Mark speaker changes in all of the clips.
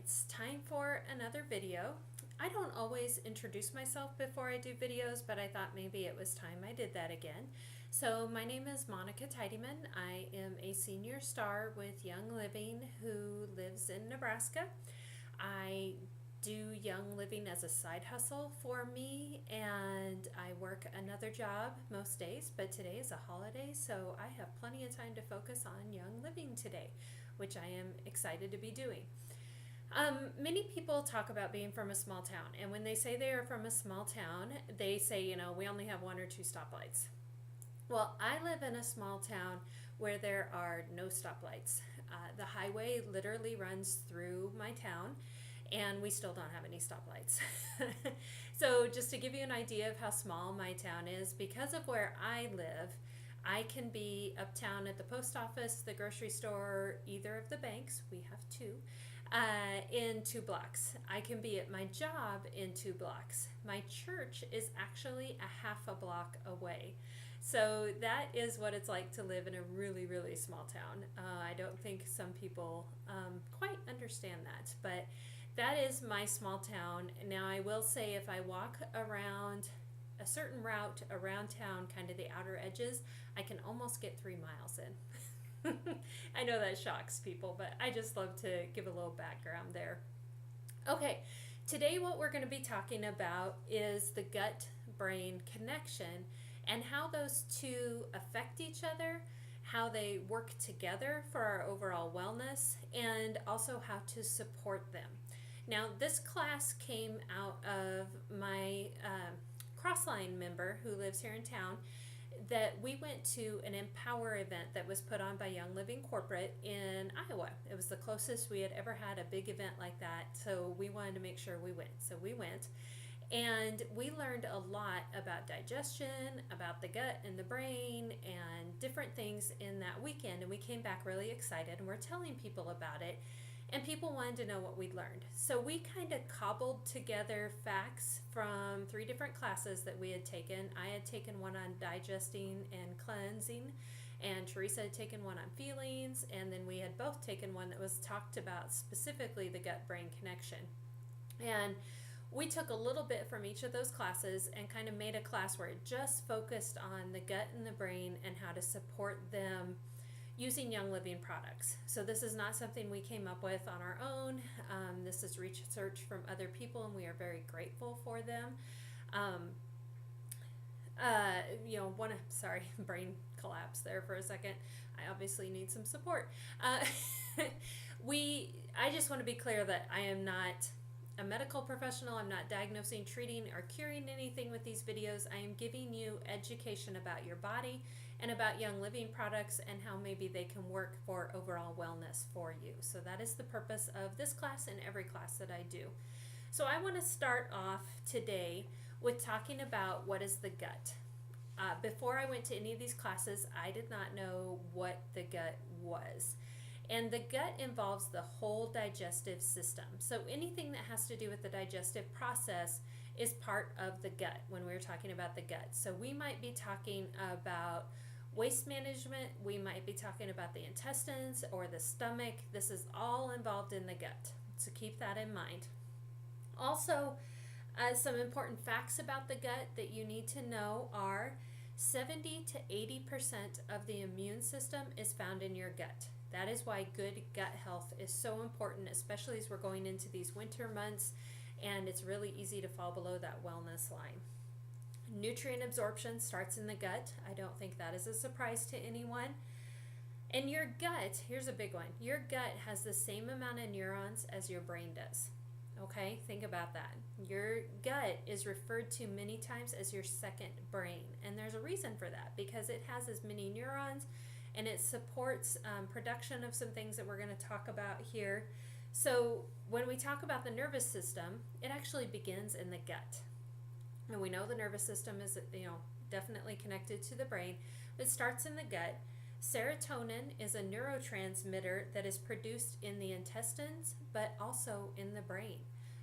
Speaker 1: It's time for another video. I don't always introduce myself before I do videos, but I thought maybe it was time I did that again. So my name is Monica Teideman. I am a senior star with Young Living who lives in Nebraska. I do Young Living as a side hustle for me, and I work another job most days, but today is a holiday, so I have plenty of time to focus on Young Living today, which I am excited to be doing. Many people talk about being from a small town, and when they say they are from a small town, they say, we only have one or two stoplights. Well, I live in a small town where there are no stoplights. The highway literally runs through my town, and we still don't have any stoplights. So just to give you an idea of how small my town is, because of where I live, I can be uptown at the post office, the grocery store, either of the banks, we have two, in 2 blocks. I can be at my job in 2 blocks. My church is actually a half a block away. So that is what it's like to live in a really, really small town. I don't think some people quite understand that, but that is my small town. Now, I will say if I walk around a certain route around town, kind of the outer edges, I can almost get 3 miles in. I know that shocks people, but I just love to give a little background there. Okay, today what we're going to be talking about is the gut-brain connection and how those two affect each other, how they work together for our overall wellness, and also how to support them. Now, this class came out of my Crossline member who lives here in town, that we went to an Empower event that was put on by Young Living Corporate in Iowa. It was the closest we had ever had a big event like that, so we wanted to make sure we went. So we went, and we learned a lot about digestion, about the gut and the brain, and different things in that weekend, and we came back really excited, and we're telling people about it. And people wanted to know what we'd learned. So we kind of cobbled together facts from 3 different classes that we had taken. I had taken one on digesting and cleansing, and Teresa had taken one on feelings, and then we had both taken one that was talked about specifically the gut-brain connection. And we took a little bit from each of those classes and kind of made a class where it just focused on the gut and the brain and how to support them using Young Living products. So this is not something we came up with on our own. This is research from other people, and we are very grateful for them. Sorry, brain collapse there for a second. I obviously need some support. I just want to be clear that I am not a medical professional. I'm not diagnosing, treating, or curing anything with these videos. I am giving you education about your body and about Young Living products and how maybe they can work for overall wellness for you. So that is the purpose of this class and every class that I do. So I want to start off today with talking about what is the gut. Before I went to any of these classes, I did not know what the gut was. And the gut involves the whole digestive system. So anything that has to do with the digestive process is part of the gut when we're talking about the gut. So we might be talking about waste management, we might be talking about the intestines or the stomach. This is all involved in the gut. So keep that in mind. Also, some important facts about the gut that you need to know are 70 to 80% of the immune system is found in your gut. That is why good gut health is so important, especially as we're going into these winter months, and it's really easy to fall below that wellness line. Nutrient absorption starts in the gut. I don't think that is a surprise to anyone. And your gut, here's a big one. Your gut has the same amount of neurons as your brain does. Okay, think about that. Your gut is referred to many times as your second brain, and there's a reason for that, because it has as many neurons and it supports production of some things that we're going to talk about here. So when we talk about the nervous system, it actually begins in the gut. And we know the nervous system is, definitely connected to the brain, but it starts in the gut. Serotonin is a neurotransmitter that is produced in the intestines, but also in the brain.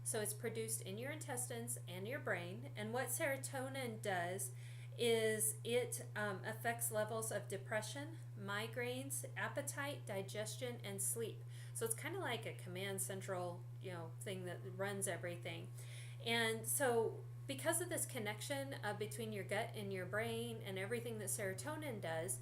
Speaker 1: So it's produced in your intestines and your brain. And what serotonin does is it affects levels of depression, migraines, appetite, digestion, and sleep. So it's kind of like a command central, thing that runs everything. And so because of this connection between your gut and your brain and everything that serotonin does,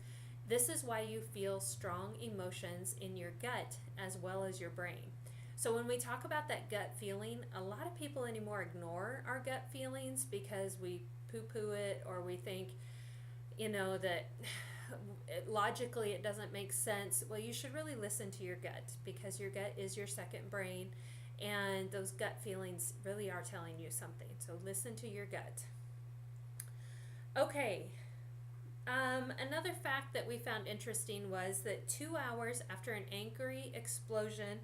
Speaker 1: this is why you feel strong emotions in your gut as well as your brain. So when we talk about that gut feeling, a lot of people anymore ignore our gut feelings because we poo-poo it, or we think, that logically it doesn't make sense. Well, you should really listen to your gut, because your gut is your second brain, and those gut feelings really are telling you something. So listen to your gut. Okay. Another fact that we found interesting was that 2 hours after an angry explosion,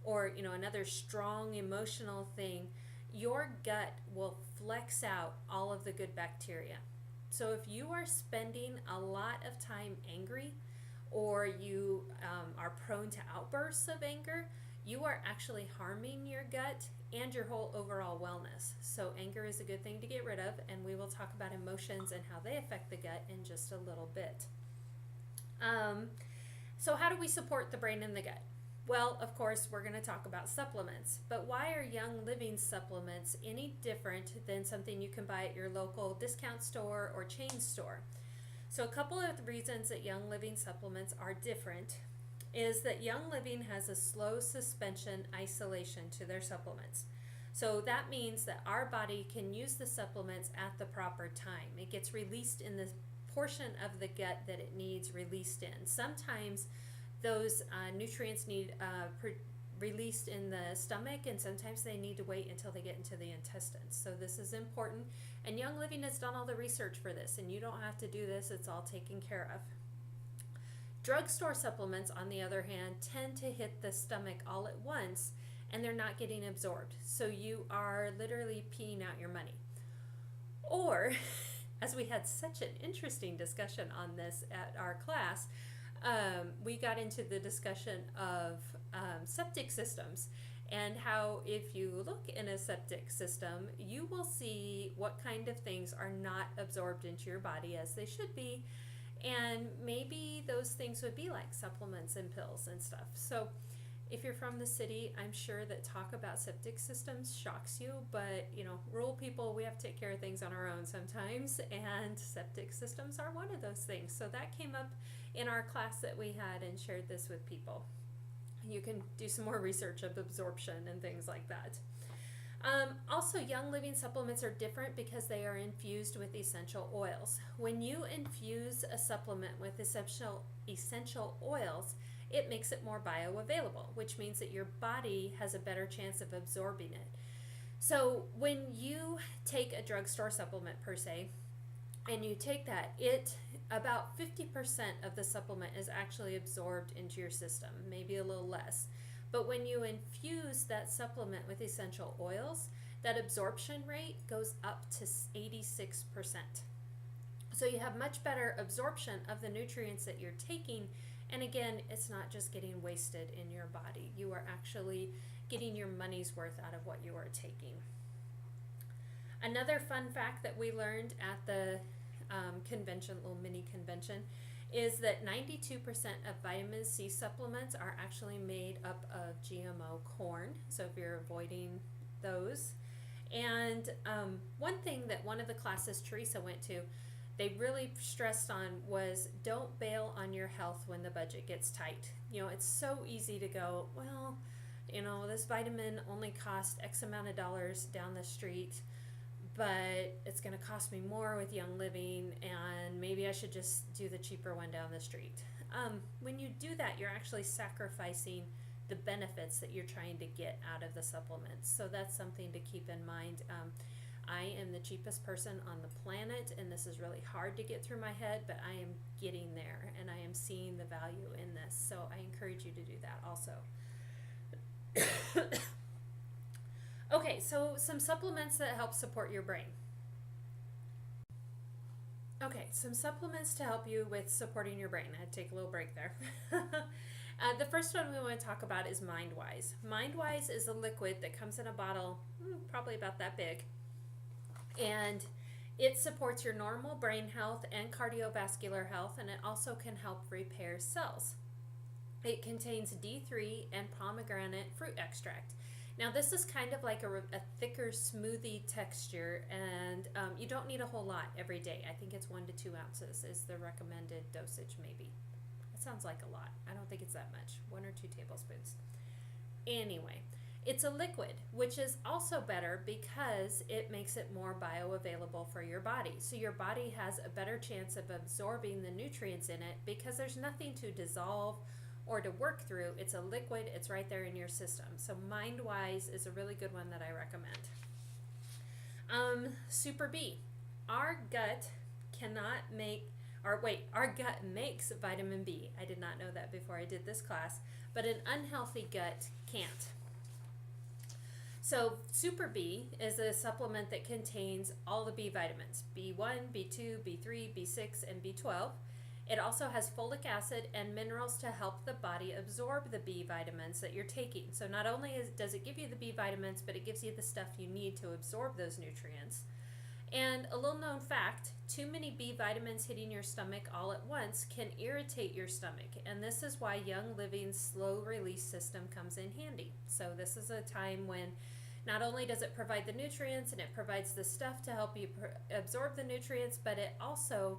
Speaker 1: or another strong emotional thing, your gut will flex out all of the good bacteria. So if you are spending a lot of time angry, or you are prone to outbursts of anger, you are actually harming your gut and your whole overall wellness. So anger is a good thing to get rid of, and we will talk about emotions and how they affect the gut in just a little bit. So how do we support the brain and the gut? Well, of course, we're going to talk about supplements. But why are Young Living supplements any different than something you can buy at your local discount store or chain store? So a couple of the reasons that Young Living supplements are different is that Young Living has a slow suspension isolation to their supplements. So that means that our body can use the supplements at the proper time. It gets released in the portion of the gut that it needs released in. Sometimes those nutrients need released in the stomach, and sometimes they need to wait until they get into the intestines. So this is important, and Young Living has done all the research for this, and you don't have to do this. It's all taken care of. Drugstore supplements, on the other hand, tend to hit the stomach all at once, and they're not getting absorbed. So you are literally peeing out your money. Or, as we had such an interesting discussion on this at our class, we got into the discussion of septic systems, and how if you look in a septic system, you will see what kind of things are not absorbed into your body as they should be. And maybe those things would be like supplements and pills and stuff. So if you're from the city, I'm sure that talk about septic systems shocks you, but rural people, we have to take care of things on our own sometimes, and septic systems are one of those things. So that came up in our class that we had, and shared this with people. You can do some more research of absorption and things like that. Also, Young Living supplements are different because they are infused with essential oils. When you infuse a supplement with essential oils, it makes it more bioavailable, which means that your body has a better chance of absorbing it. So when you take a drugstore supplement per se, and you take that, about 50% of the supplement is actually absorbed into your system, maybe a little less. But when you infuse that supplement with essential oils, that absorption rate goes up to 86%. So you have much better absorption of the nutrients that you're taking. And again, it's not just getting wasted in your body. You are actually getting your money's worth out of what you are taking. Another fun fact that we learned at the convention, little mini convention, is that 92% of vitamin C supplements are actually made up of GMO corn. So if you're avoiding those. And one thing that one of the classes Teresa went to, they really stressed on was don't bail on your health when the budget gets tight. It's so easy to go, well, this vitamin only costs X amount of dollars down the street, but it's going to cost me more with Young Living, and maybe I should just do the cheaper one down the street. When you do that, you're actually sacrificing the benefits that you're trying to get out of the supplements. So that's something to keep in mind. I am the cheapest person on the planet, and this is really hard to get through my head, but I am getting there, and I am seeing the value in this. So I encourage you to do that also. Okay, so some supplements that help support your brain. Okay, some supplements to help you with supporting your brain. I had to take a little break there. The first one we want to talk about is MindWise. MindWise is a liquid that comes in a bottle, probably about that big, and it supports your normal brain health and cardiovascular health, and it also can help repair cells. It contains D3 and pomegranate fruit extract. Now this is kind of like a thicker smoothie texture, and you don't need a whole lot every day. I think it's 1 to 2 ounces is the recommended dosage maybe. That sounds like a lot. I don't think it's that much, 1 or 2 tablespoons. Anyway, it's a liquid, which is also better because it makes it more bioavailable for your body. So your body has a better chance of absorbing the nutrients in it because there's nothing to dissolve or to work through. It's a liquid, it's right there in your system. So MindWise is a really good one that I recommend. Super B. Our gut makes vitamin B. I did not know that before I did this class, but an unhealthy gut can't. So Super B is a supplement that contains all the B vitamins, B1, B2, B3, B6, and B12. It also has folic acid and minerals to help the body absorb the B vitamins that you're taking. So not only does it give you the B vitamins, but it gives you the stuff you need to absorb those nutrients. And a little known fact, too many B vitamins hitting your stomach all at once can irritate your stomach. And this is why Young Living's slow release system comes in handy. So this is a time when not only does it provide the nutrients and it provides the stuff to help you absorb the nutrients, but it also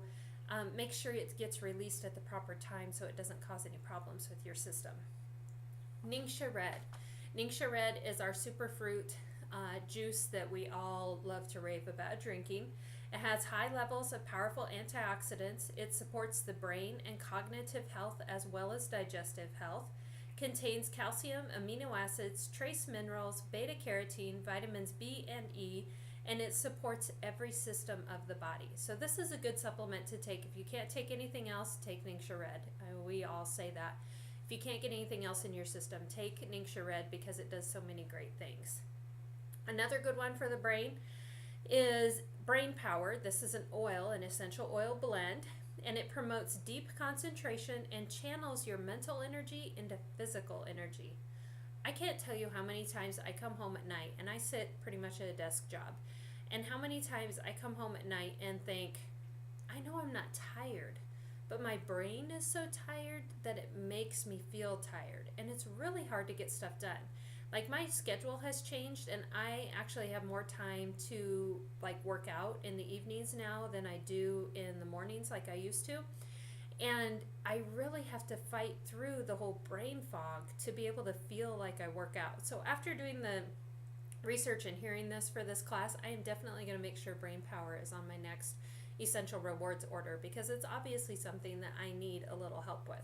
Speaker 1: make sure it gets released at the proper time so it doesn't cause any problems with your system. Ningxia Red. Ningxia Red is our superfruit juice that we all love to rave about drinking. It has high levels of powerful antioxidants. It supports the brain and cognitive health as well as digestive health. Contains calcium, amino acids, trace minerals, beta carotene, vitamins B and E, and it supports every system of the body. So this is a good supplement to take. If you can't take anything else, take Ningxia Red. We all say that. If you can't get anything else in your system, take Ningxia Red because it does so many great things. Another good one for the brain is Brain Power. This is an oil, an essential oil blend, and it promotes deep concentration and channels your mental energy into physical energy. I can't tell you how many times I come home at night, and I sit pretty much at a desk job, and how many times I come home at night and think, I know I'm not tired, but my brain is so tired that it makes me feel tired, and it's really hard to get stuff done. Like my schedule has changed, and I actually have more time to work out in the evenings now than I do in the mornings like I used to. And I really have to fight through the whole brain fog to be able to feel like I work out. So after doing the research and hearing this for this class, I am definitely going to make sure Brain Power is on my next Essential Rewards order because it's obviously something that I need a little help with.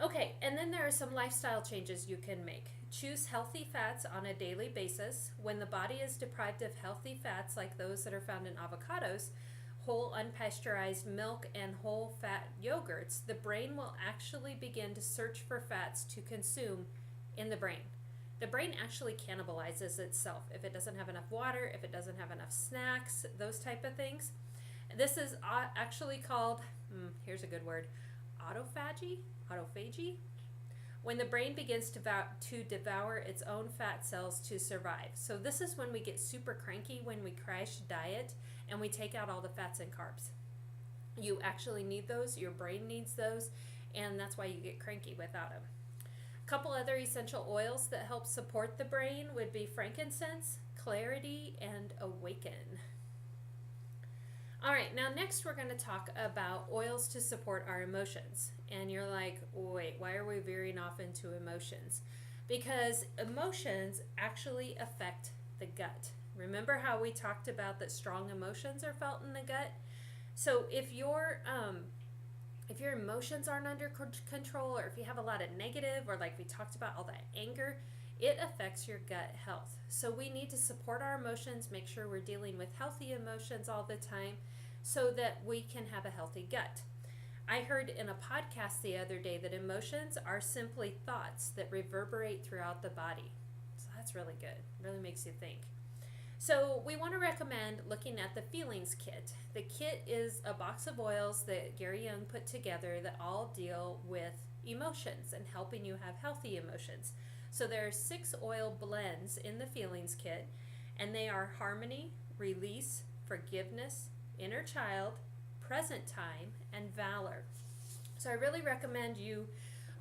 Speaker 1: Okay, and then there are some lifestyle changes you can make. Choose healthy fats on a daily basis. When the body is deprived of healthy fats like those that are found in avocados, whole unpasteurized milk, and whole fat yogurts, the brain will actually begin to search for fats to consume in the brain. The brain actually cannibalizes itself if it doesn't have enough water, if it doesn't have enough snacks, those type of things. This is actually called, here's a good word, autophagy. When the brain begins to devour its own fat cells to survive. So this is when we get super cranky, when we crash diet and we take out all the fats and carbs. You actually need those, your brain needs those, and that's why you get cranky without them. A couple other essential oils that help support the brain would be frankincense, clarity, and awaken. All right, now next we're going to talk about oils to support our emotions. And you're like, wait, why are we veering off into emotions? Because emotions actually affect the gut. Remember how we talked about that strong emotions are felt in the gut? So if your emotions aren't under control, or if you have a lot of negative, or like we talked about all that anger, it affects your gut health. So we need to support our emotions, make sure we're dealing with healthy emotions all the time so that we can have a healthy gut. I heard in a podcast the other day that emotions are simply thoughts that reverberate throughout the body. So that's really good. Really makes you think. So we want to recommend looking at the Feelings Kit. The kit is a box of oils that Gary Young put together that all deal with emotions and helping you have healthy emotions. So there are 6 oil blends in the Feelings Kit, and they are Harmony, Release, Forgiveness, Inner Child, Present Time, and Valor. So I really recommend you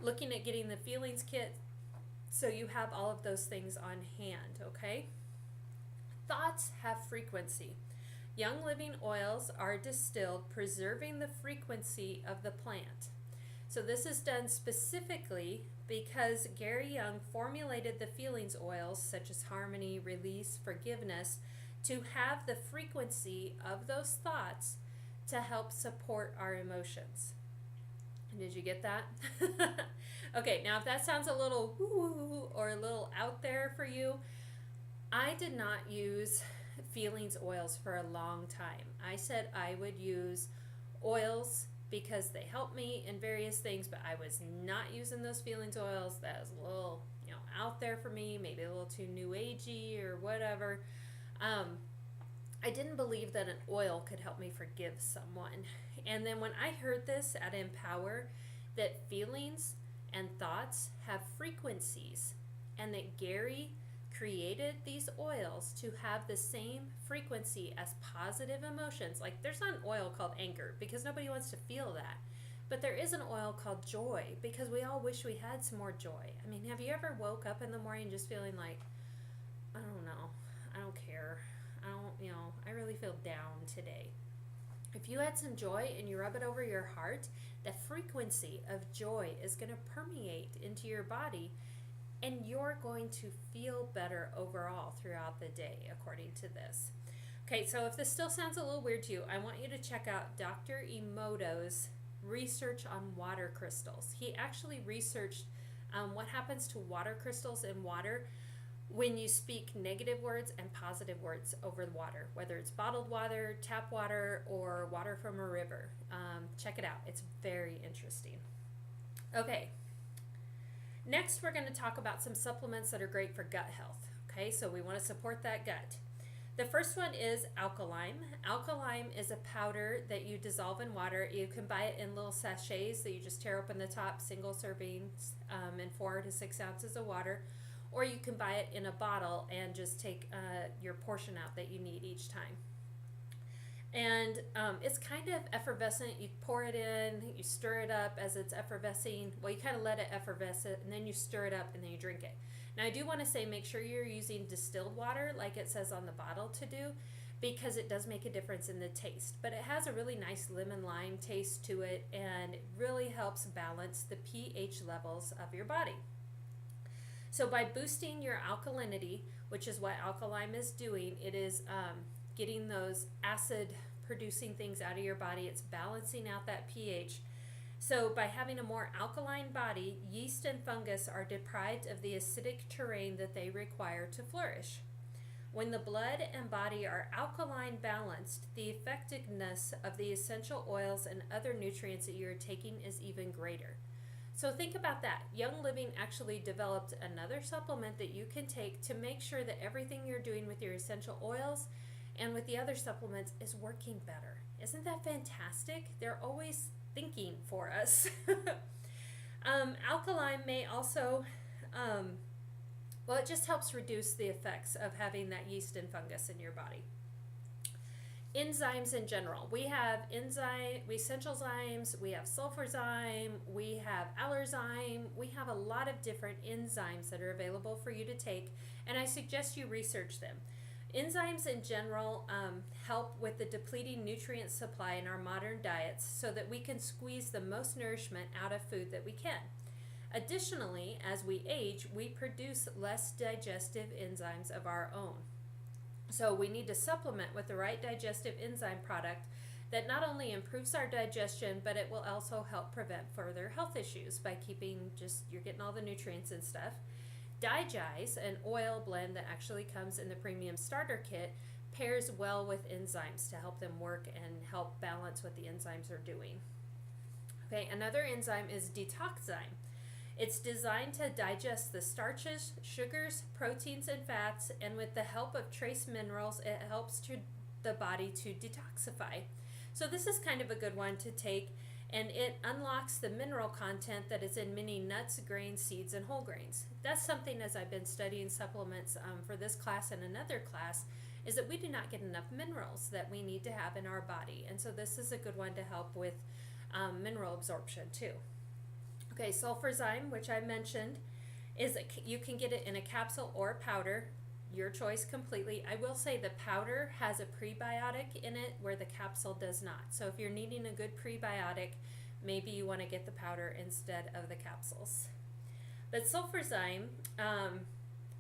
Speaker 1: looking at getting the feelings kit so you have all of those things on hand, okay? Thoughts have frequency. Young living oils are distilled, preserving the frequency of the plant. So this is done specifically because Gary Young formulated the feelings oils such as harmony, release, forgiveness to have the frequency of those thoughts to help support our emotions. Did you get that? Okay, now if that sounds a little woo or a little out there for you, I did not use feelings oils for a long time. I said I would use oils because they help me in various things, but I was not using those feelings oils. That was a little, out there for me, maybe a little too new agey or whatever. I didn't believe that an oil could help me forgive someone. And then when I heard this at Empower, that feelings and thoughts have frequencies, and that Gary created these oils to have the same frequency as positive emotions. Like, there's not an oil called anger because nobody wants to feel that. But there is an oil called joy because we all wish we had some more joy. I mean, have you ever woke up in the morning just feeling like, I don't know, I don't care. I really feel down today. If you had some joy and you rub it over your heart, the frequency of joy is going to permeate into your body, and you're going to feel better overall throughout the day, according to this. Okay, so if this still sounds a little weird to you, I want you to check out Dr. Emoto's research on water crystals. He actually researched what happens to water crystals in water when you speak negative words and positive words over the water, whether it's bottled water, tap water, or water from a river. Check it out. It's very interesting. Okay. Next, we're going to talk about some supplements that are great for gut health. Okay, so we want to support that gut. The first one is Alkalime. Alkalime is a powder that you dissolve in water. You can buy it in little sachets that you just tear open the top, single servings, in 4 to 6 ounces of water. Or you can buy it in a bottle and just take your portion out that you need each time. And it's kind of effervescent. You pour it in, you stir it up as it's effervescing. Well, you kind of let it effervesce and then you stir it up and then you drink it. Now, I do want to say make sure you're using distilled water like it says on the bottle to do, because it does make a difference in the taste. But it has a really nice lemon-lime taste to it, and it really helps balance the pH levels of your body. So by boosting your alkalinity, which is what Alkalime is doing, it is getting those acid-producing things out of your body. It's balancing out that pH. So by having a more alkaline body, yeast and fungus are deprived of the acidic terrain that they require to flourish. When the blood and body are alkaline balanced, the effectiveness of the essential oils and other nutrients that you're taking is even greater. So think about that. Young Living actually developed another supplement that you can take to make sure that everything you're doing with your essential oils and with the other supplements is working better. Isn't that fantastic? They're always thinking for us. Alkalime may also, it just helps reduce the effects of having that yeast and fungus in your body. Enzymes in general. We have essential zymes, we have sulfurzyme, we have allerzyme, we have a lot of different enzymes that are available for you to take, and I suggest you research them. Enzymes in general help with the depleting nutrient supply in our modern diets so that we can squeeze the most nourishment out of food that we can. Additionally, as we age, we produce less digestive enzymes of our own. So we need to supplement with the right digestive enzyme product that not only improves our digestion, but it will also help prevent further health issues by you're getting all the nutrients and stuff. Digize, an oil blend that actually comes in the premium starter kit, pairs well with enzymes to help them work and help balance what the enzymes are doing. Okay, another enzyme is Detoxzyme. It's designed to digest the starches, sugars, proteins, and fats, and with the help of trace minerals, it helps the body to detoxify. So this is kind of a good one to take, and it unlocks the mineral content that is in many nuts, grains, seeds, and whole grains. That's something, as I've been studying supplements for this class and another class, is that we do not get enough minerals that we need to have in our body. And so this is a good one to help with mineral absorption too. Okay, Sulfurzyme, which I mentioned, you can get it in a capsule or a powder, your choice completely. I will say the powder has a prebiotic in it where the capsule does not. So if you're needing a good prebiotic, maybe you want to get the powder instead of the capsules. But Sulfurzyme,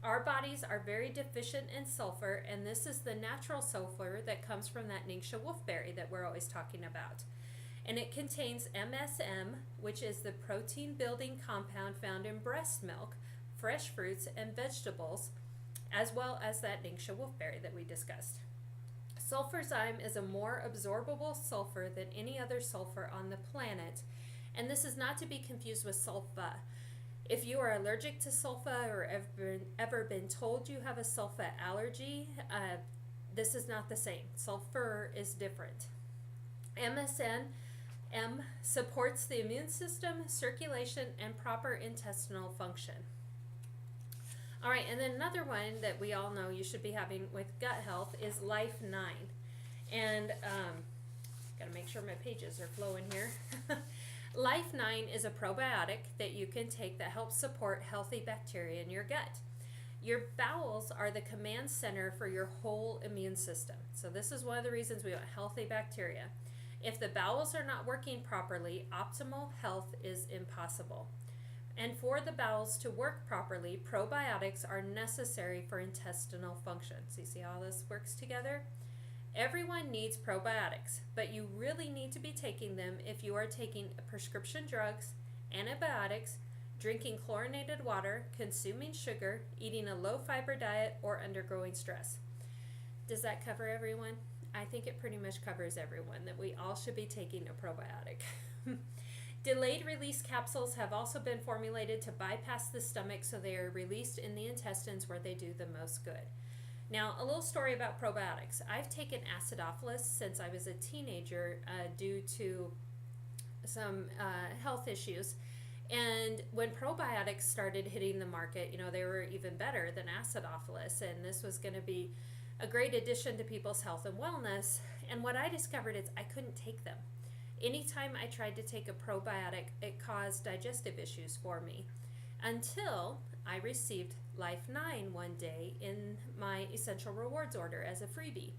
Speaker 1: our bodies are very deficient in sulfur, and this is the natural sulfur that comes from that Ningxia wolfberry that we're always talking about. And it contains MSM, which is the protein building compound found in breast milk, fresh fruits, and vegetables, as well as that Ningxia wolfberry that we discussed. Sulfurzyme is a more absorbable sulfur than any other sulfur on the planet, and this is not to be confused with sulfa. If you are allergic to sulfa or ever been told you have a sulfa allergy, this is not the same. Sulfur is different. MSM supports the immune system, circulation, and proper intestinal function. All right, and then another one that we all know you should be having with gut health is Life 9. And got to make sure my pages are flowing here. Life 9 is a probiotic that you can take that helps support healthy bacteria in your gut. Your bowels are the command center for your whole immune system. So this is one of the reasons we want healthy bacteria. If the bowels are not working properly, optimal health is impossible. And for the bowels to work properly, probiotics are necessary for intestinal function. So you see how this works together? Everyone needs probiotics, but you really need to be taking them if you are taking prescription drugs, antibiotics, drinking chlorinated water, consuming sugar, eating a low-fiber diet, or undergoing stress. Does that cover everyone? I think it pretty much covers everyone, that we all should be taking a probiotic. Delayed release capsules have also been formulated to bypass the stomach, so they are released in the intestines where they do the most good. Now, a little story about probiotics. I've taken acidophilus since I was a teenager due to some health issues. And when probiotics started hitting the market, you know, they were even better than acidophilus, and this was going to be a great addition to people's health and wellness. And what I discovered is I couldn't take them. Anytime I tried to take a probiotic, it caused digestive issues for me until I received Life 9 one day in my Essential Rewards order as a freebie.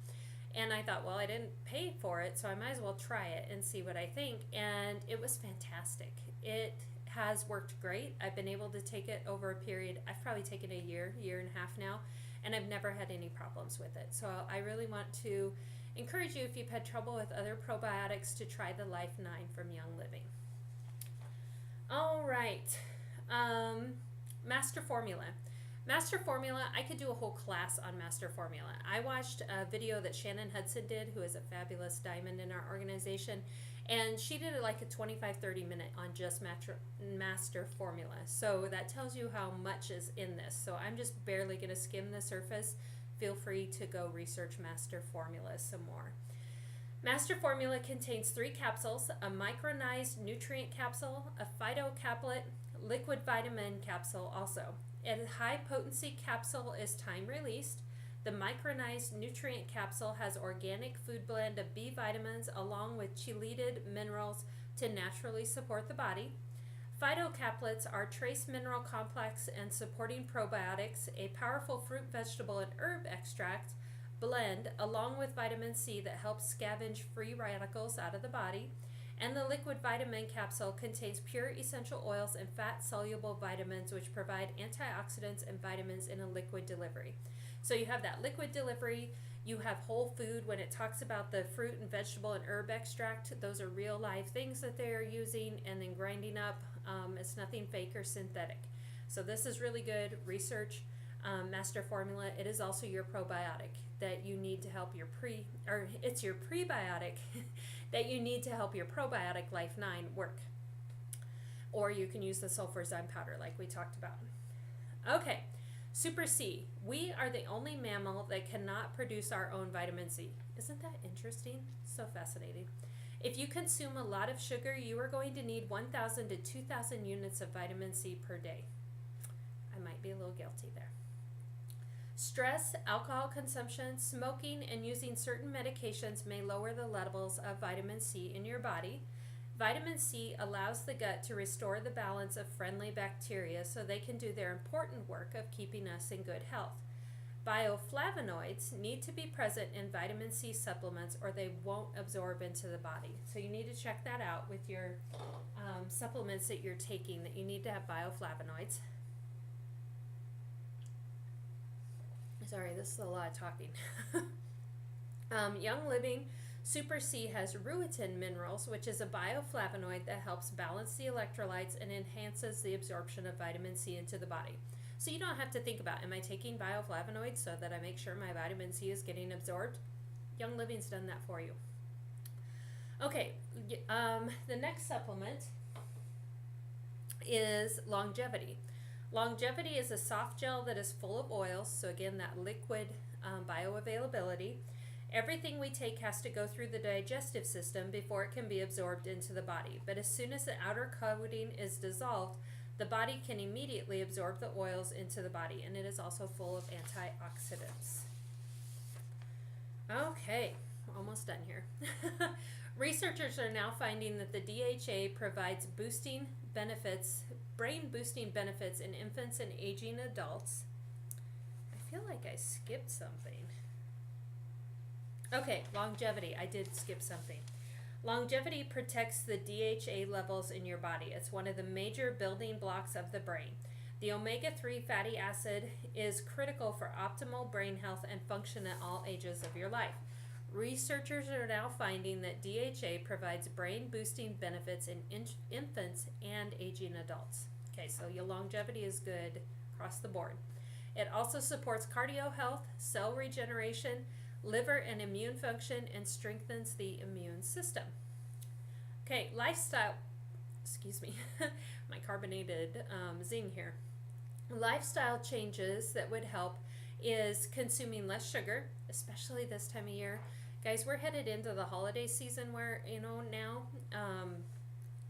Speaker 1: And I thought, well, I didn't pay for it, so I might as well try it and see what I think. And it was fantastic. It has worked great. I've been able to take it over a period, I've probably taken a year and a half now, and I've never had any problems with it. So I really want to encourage you, if you've had trouble with other probiotics, to try the Life 9 from Young Living. All right, Master Formula. Master Formula, I could do a whole class on Master Formula. I watched a video that Shannon Hudson did, who is a fabulous diamond in our organization, and she did like a 25-30 minute on just Master Formula. So that tells you how much is in this. So I'm just barely going to skim the surface. Feel free to go research Master Formula some more. Master Formula contains 3 capsules, a micronized nutrient capsule, a phytocaplet, liquid vitamin capsule also. A high potency capsule is time released. The micronized nutrient capsule has organic food blend of B vitamins along with chelated minerals to naturally support the body. Phytocaplets are trace mineral complex and supporting probiotics, a powerful fruit, vegetable, and herb extract blend along with vitamin C that helps scavenge free radicals out of the body. And the liquid vitamin capsule contains pure essential oils and fat-soluble vitamins which provide antioxidants and vitamins in a liquid delivery. So you have that liquid delivery, you have whole food. When it talks about the fruit and vegetable and herb extract, those are real live things that they are using and then grinding up. It's nothing fake or synthetic. So this is really good research. Master Formula, it is also your probiotic that you need to help your it's your prebiotic that you need to help your probiotic Life 9 work. Or you can use the Sulfurzyme powder like we talked about. Okay, Super C. We are the only mammal that cannot produce our own vitamin C. Isn't that interesting? So fascinating. If you consume a lot of sugar, you are going to need 1,000 to 2,000 units of vitamin C per day. I might be a little guilty there. Stress, alcohol consumption, smoking, and using certain medications may lower the levels of vitamin C in your body. Vitamin C allows the gut to restore the balance of friendly bacteria so they can do their important work of keeping us in good health. Bioflavonoids need to be present in vitamin C supplements or they won't absorb into the body. So you need to check that out with your supplements that you're taking, that you need to have bioflavonoids. Sorry, this is a lot of talking. Young Living Super C has rutin minerals, which is a bioflavonoid that helps balance the electrolytes and enhances the absorption of vitamin C into the body. So you don't have to think about, am I taking bioflavonoids so that I make sure my vitamin C is getting absorbed? Young Living's done that for you. Okay, the next supplement is Longevity. Longevity is a soft gel that is full of oils, so again, that liquid bioavailability. Everything we take has to go through the digestive system before it can be absorbed into the body. But as soon as the outer coating is dissolved, the body can immediately absorb the oils into the body, and it is also full of antioxidants. Okay, almost done here. Researchers are now finding that the DHA provides brain boosting benefits in infants and aging adults. I feel like I skipped something. Okay, longevity. I did skip something. Longevity protects the DHA levels in your body. It's one of the major building blocks of the brain. The omega-3 fatty acid is critical for optimal brain health and function at all ages of your life. Researchers are now finding that DHA provides brain boosting benefits in infants and aging adults. Okay, so your longevity is good across the board. It also supports cardio health, cell regeneration, liver and immune function, and strengthens the immune system. Okay, lifestyle, excuse me, my carbonated zing here. Lifestyle changes that would help is consuming less sugar, especially this time of year. Guys, we're headed into the holiday season where, now,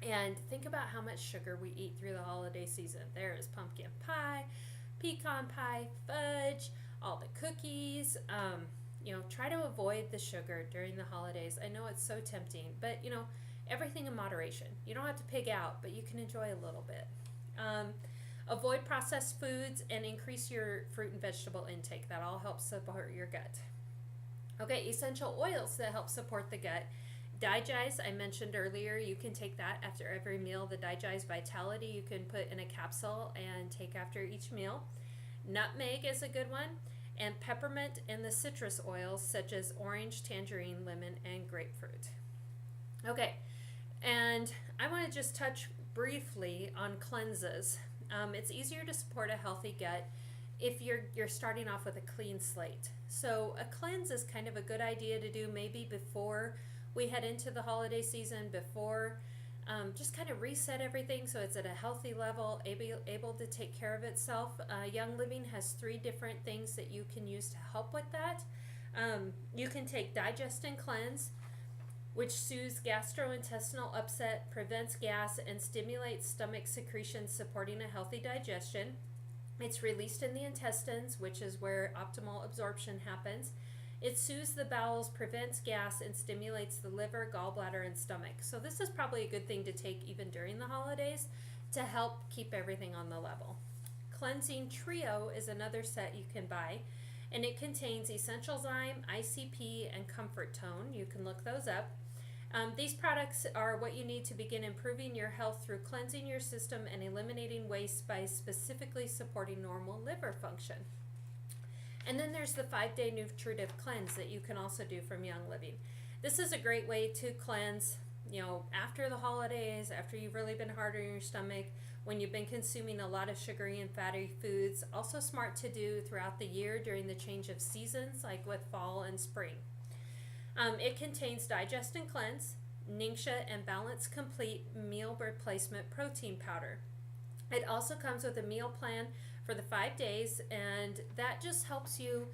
Speaker 1: and think about how much sugar we eat through the holiday season. There is pumpkin pie, pecan pie, fudge, all the cookies. Try to avoid the sugar during the holidays. I know it's so tempting, but everything in moderation. You don't have to pig out, but you can enjoy a little bit. Avoid processed foods and increase your fruit and vegetable intake. That all helps support your gut. Okay, essential oils that help support the gut. Digest, I mentioned earlier, you can take that after every meal. The Digest Vitality you can put in a capsule and take after each meal. Nutmeg is a good one. And peppermint and the citrus oils such as orange, tangerine, lemon, and grapefruit. Okay, and I want to just touch briefly on cleanses. It's easier to support a healthy gut if you're starting off with a clean slate. So a cleanse is kind of a good idea to do maybe before we head into the holiday season, before just kind of reset everything so it's at a healthy level, able to take care of itself. Young Living has 3 different things that you can use to help with that. You can take Digest and Cleanse, which soothes gastrointestinal upset, prevents gas, and stimulates stomach secretions, supporting a healthy digestion. It's released in the intestines, which is where optimal absorption happens. It soothes the bowels, prevents gas, and stimulates the liver, gallbladder, and stomach. So this is probably a good thing to take even during the holidays to help keep everything on the level. Cleansing Trio is another set you can buy, and it contains Essential Zyme, ICP, and Comfort Tone. You can look those up. These products are what you need to begin improving your health through cleansing your system and eliminating waste by specifically supporting normal liver function. And then there's the 5-day nutritive cleanse that you can also do from Young Living. This is a great way to cleanse, after the holidays, after you've really been hard on your stomach, when you've been consuming a lot of sugary and fatty foods. Also smart to do throughout the year during the change of seasons, like with fall and spring. It contains Digest and Cleanse, Ningxia, and Balance Complete Meal Replacement Protein Powder. It also comes with a meal plan for the 5 days, and that just helps you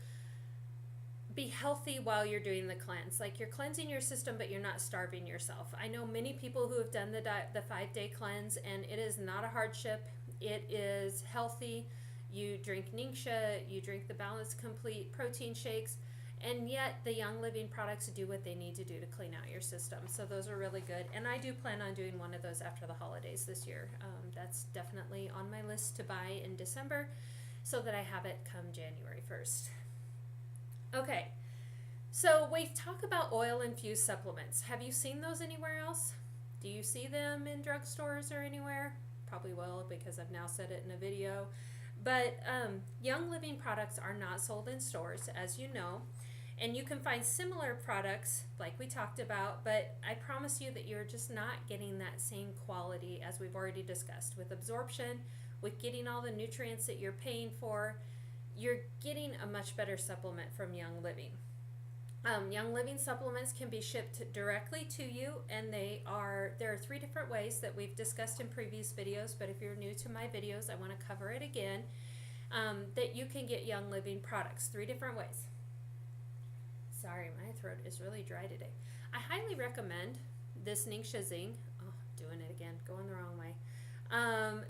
Speaker 1: be healthy while you're doing the cleanse. Like, you're cleansing your system, but you're not starving yourself. I know many people who have done the 5-day cleanse, and it is not a hardship. It is healthy. You drink Ningxia, you drink the Balance Complete protein shakes, and yet the Young Living products do what they need to do to clean out your system. So those are really good, and I do plan on doing one of those after the holidays this year. That's definitely on my list to buy in December so that I have it come January 1st. Okay, so we talk about oil infused supplements. Have you seen those anywhere else? Do you see them in drugstores or anywhere? Probably will, because I've now said it in a video. But Young Living products are not sold in stores, as you know. And you can find similar products like we talked about, but I promise you that you're just not getting that same quality as we've already discussed. With absorption, with getting all the nutrients that you're paying for, you're getting a much better supplement from Young Living. Young Living supplements can be shipped directly to you, and there are 3 different ways that we've discussed in previous videos, but if you're new to my videos, I want to cover it again, that you can get Young Living products 3 different ways. Sorry, my throat is really dry today. I highly recommend this Ningxia Zing. Oh, doing it again, going the wrong way.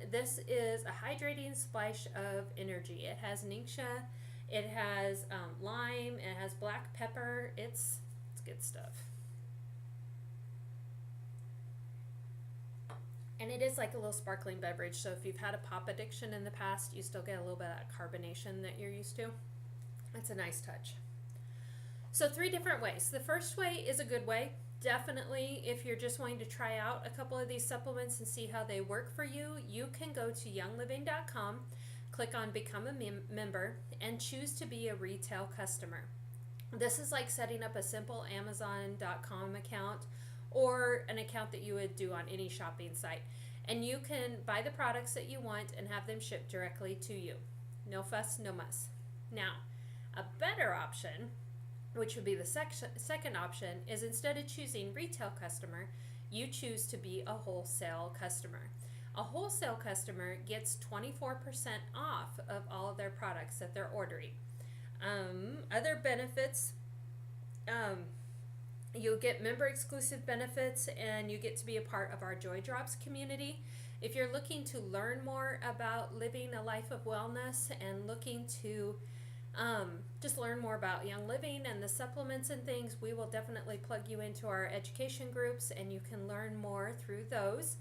Speaker 1: This is a hydrating splash of energy. It has Ningxia, it has lime, it has black pepper. It's good stuff. And it is like a little sparkling beverage, so if you've had a pop addiction in the past, you still get a little bit of that carbonation that you're used to. It's a nice touch. So 3 different ways. The first way is a good way. Definitely, if you're just wanting to try out a couple of these supplements and see how they work for you, you can go to youngliving.com, click on Become a Member, and choose to be a retail customer. This is like setting up a simple Amazon.com account or an account that you would do on any shopping site. And you can buy the products that you want and have them shipped directly to you. No fuss, no muss. Now, a better option, which would be the second option, is instead of choosing retail customer, you choose to be a wholesale customer. A wholesale customer gets 24% off of all of their products that they're ordering. Other benefits, you'll get member exclusive benefits, and you get to be a part of our Joy Drops community. If you're looking to learn more about living a life of wellness and looking to just learn more about Young Living and the supplements and things, we will definitely plug you into our education groups, and you can learn more through those.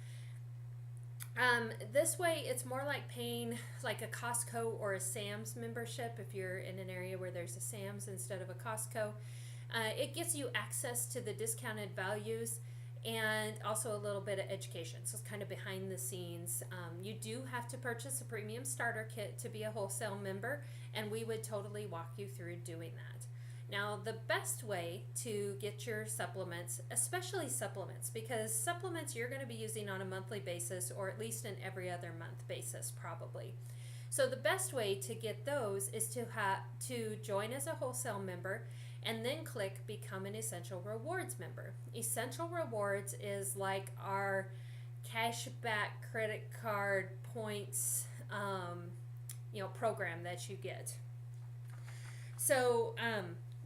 Speaker 1: This way, it's more like paying like a Costco or a Sam's membership if you're in an area where there's a Sam's instead of a Costco. It gives you access to the discounted values and also a little bit of education. So it's kind of behind the scenes. You do have to purchase a premium starter kit to be a wholesale member, and we would totally walk you through doing that. Now, the best way to get your supplements, especially supplements, because supplements you're going to be using on a monthly basis, or at least an every other month basis probably. So the best way to get those is to join as a wholesale member and then click Become an Essential Rewards member. Essential Rewards is like our cashback credit card points program that you get. So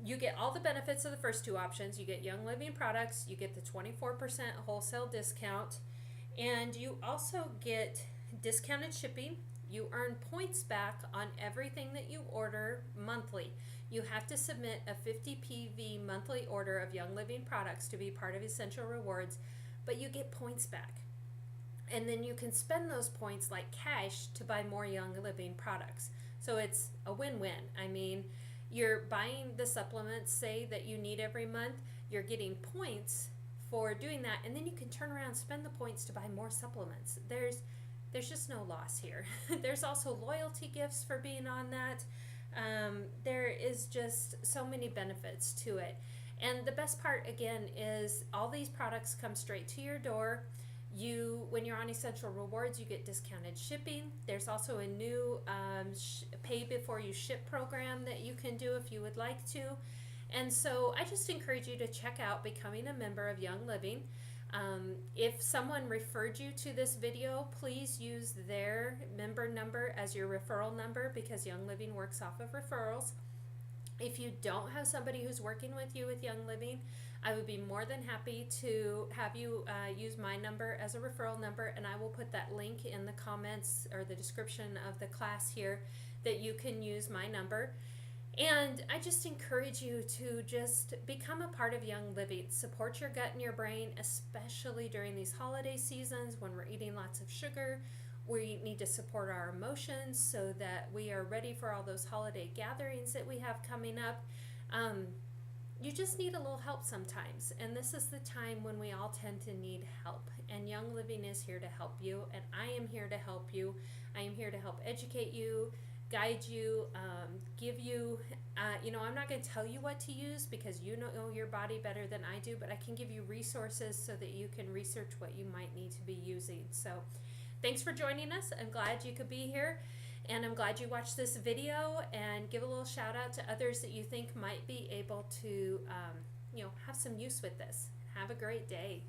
Speaker 1: you get all the benefits of the first 2 options. You get Young Living products, you get the 24% wholesale discount, and you also get discounted shipping. You earn points back on everything that you order monthly. You have to submit a 50 PV monthly order of Young Living products to be part of Essential Rewards, but you get points back. And then you can spend those points like cash to buy more Young Living products. So it's a win-win. I mean, you're buying the supplements, say, that you need every month. You're getting points for doing that, and then you can turn around and spend the points to buy more supplements. There's just no loss here. There's also loyalty gifts for being on that. There is just so many benefits to it. And the best part, again, is all these products come straight to your door. When you're on Essential Rewards, you get discounted shipping. There's also a new pay before you ship program that you can do if you would like to. And so I just encourage you to check out becoming a member of Young Living. If someone referred you to this video, please use their member number as your referral number, because Young Living works off of referrals. If you don't have somebody who's working with you with Young Living, I would be more than happy to have you use my number as a referral number, and I will put that link in the comments or the description of the class here that you can use my number. And I just encourage you to just become a part of Young Living. Support your gut and your brain, especially during these holiday seasons when we're eating lots of sugar. We need to support our emotions so that we are ready for all those holiday gatherings that we have coming up. Um, you just need a little help sometimes, and this is the time when we all tend to need help, and Young Living is here to help you, and I am here to help you. I am here to help educate you, guide you, give you, I'm not going to tell you what to use because you know your body better than I do, but I can give you resources so that you can research what you might need to be using. So thanks for joining us. I'm glad you could be here. And I'm glad you watched this video, and give a little shout out to others that you think might be able to, have some use with this. Have a great day.